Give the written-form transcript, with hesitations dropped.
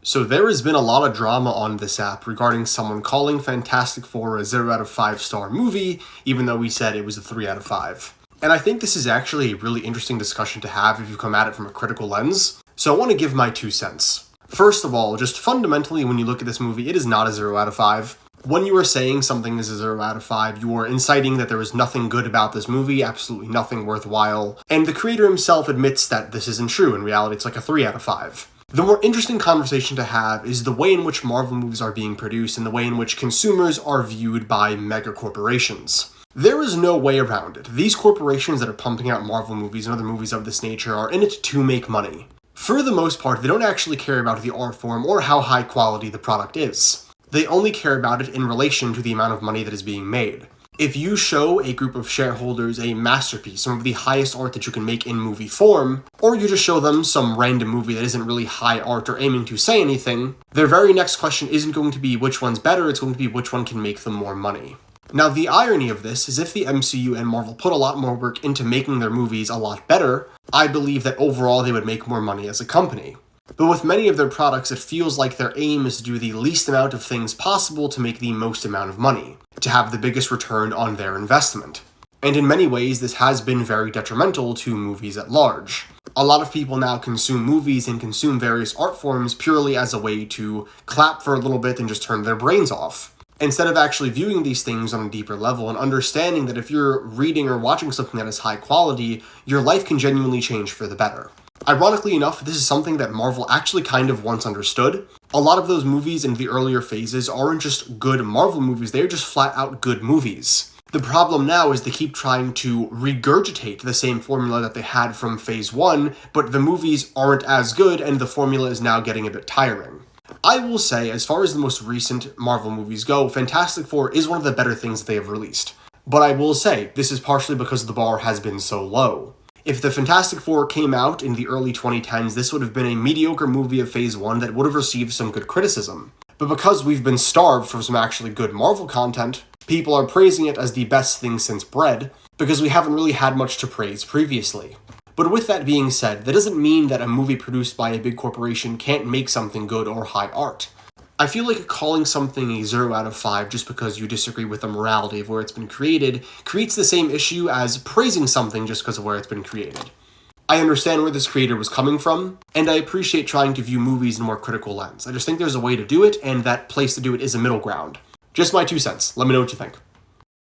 So there has been a lot of drama on this app regarding someone calling Fantastic Four a 0 out of 5 star movie, even though we said it was a 3 out of 5. And I think this is actually a really interesting discussion to have if you come at it from a critical lens, so I want to give my 2 cents. First of all, just fundamentally when you look at this movie, it is not a 0 out of 5. When you are saying something is a 0 out of 5, you are inciting that there is nothing good about this movie, absolutely nothing worthwhile, and the creator himself admits that this isn't true. In reality, it's like a 3 out of 5. The more interesting conversation to have is the way in which Marvel movies are being produced and the way in which consumers are viewed by mega corporations. There is no way around it. These corporations that are pumping out Marvel movies and other movies of this nature are in it to make money. For the most part, they don't actually care about the art form or how high quality the product is. They only care about it in relation to the amount of money that is being made. If you show a group of shareholders a masterpiece, some of the highest art that you can make in movie form, or you just show them some random movie that isn't really high art or aiming to say anything, their very next question isn't going to be which one's better, it's going to be which one can make them more money. Now, the irony of this is if the MCU and Marvel put a lot more work into making their movies a lot better, I believe that overall they would make more money as a company. But with many of their products, it feels like their aim is to do the least amount of things possible to make the most amount of money, to have the biggest return on their investment. And in many ways, this has been very detrimental to movies at large. A lot of people now consume movies and consume various art forms purely as a way to clap for a little bit and just turn their brains off, instead of actually viewing these things on a deeper level and understanding that if you're reading or watching something that is high quality, your life can genuinely change for the better. Ironically enough, this is something that Marvel actually kind of once understood. A lot of those movies in the earlier phases aren't just good Marvel movies, they're just flat out good movies. The problem now is they keep trying to regurgitate the same formula that they had from phase 1, but the movies aren't as good and the formula is now getting a bit tiring. I will say, as far as the most recent Marvel movies go, Fantastic Four is one of the better things that they have released. But I will say, this is partially because the bar has been so low. If the Fantastic Four came out in the early 2010s, this would have been a mediocre movie of Phase 1 that would have received some good criticism. But because we've been starved for some actually good Marvel content, people are praising it as the best thing since bread, because we haven't really had much to praise previously. But with that being said, that doesn't mean that a movie produced by a big corporation can't make something good or high art. I feel like calling something a 0 out of 5 just because you disagree with the morality of where it's been created creates the same issue as praising something just because of where it's been created. I understand where this creator was coming from, and I appreciate trying to view movies in a more critical lens. I just think there's a way to do it, and that place to do it is a middle ground. Just my 2 cents. Let me know what you think.